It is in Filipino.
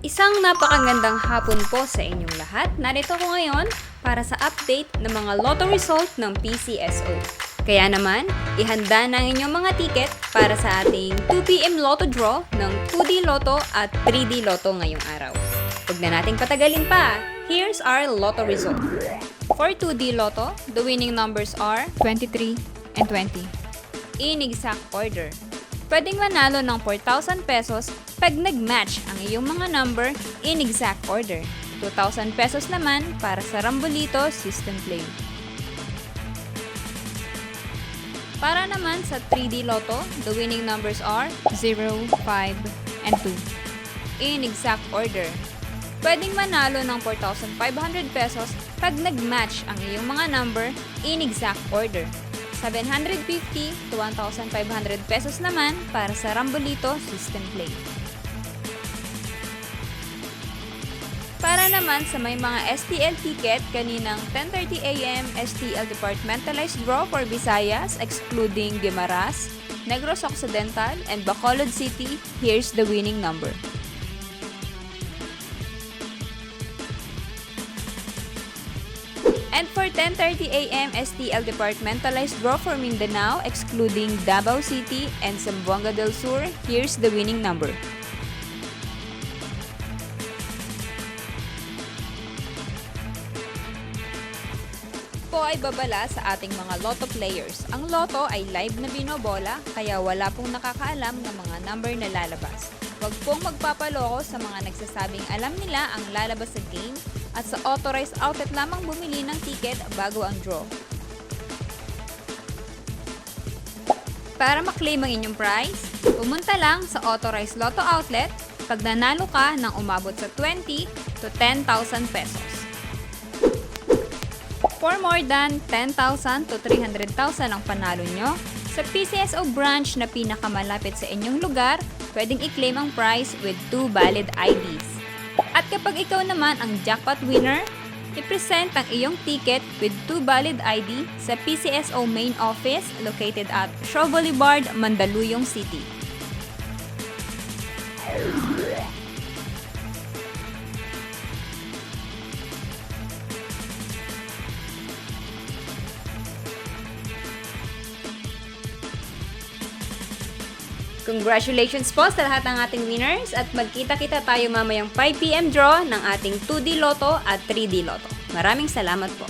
Isang napakagandang hapon po sa inyong lahat. Narito ko ngayon para sa update ng mga lotto result ng PCSO. Kaya naman, ihanda na ang inyong mga ticket para sa ating 2pm lotto draw ng 2D Lotto at 3D Lotto ngayong araw. Huwag na nating patagalin pa. Here's our lotto result. For 2D Lotto, the winning numbers are 23 and 20. in exact order. Pwedeng manalo ng 4,000 pesos pag nag-match ang iyong mga number in exact order. 2,000 pesos naman para sa Rambolito System Play. Para naman sa 3D Lotto, the winning numbers are 0, 5, and 2. in exact order. Pwedeng manalo ng 4,500 pesos pag nag-match ang iyong mga number in exact order. 750 to 1,500 pesos naman para sa Rambolito System Play. Para naman sa may mga STL ticket, kaninang 10:30 AM STL Departmentalized Draw for Visayas excluding Guimaras, Negros Occidental, and Bacolod City, here's the winning number. And for 10:30 AM STL Departmentalized Draw for Mindanao excluding Davao City and Zamboanga del Sur, here's the winning number. Po ay babala sa ating mga lotto players. Ang lotto ay live na binobola, kaya wala pong nakakaalam ng mga number na lalabas. Huwag pong magpapaloko sa mga nagsasabing alam nila ang lalabas sa game at sa authorized outlet lamang bumili ng ticket bago ang draw. Para maklaim ang inyong prize, pumunta lang sa authorized lotto outlet pag nanalo ka ng umabot sa 20 to 10,000 pesos. For more than 10,000 to 300,000 ang panalo nyo, sa PCSO branch na pinakamalapit sa inyong lugar, pwedeng i-claim ang prize with 2 valid IDs. At kapag ikaw naman ang jackpot winner, i-present ang iyong ticket with 2 valid ID sa PCSO main office located at Shaw Boulevard, Mandaluyong City. Congratulations po sa lahat ng ating winners at magkita-kita tayo mamayang 5pm draw ng ating 2D Lotto at 3D Lotto. Maraming salamat po.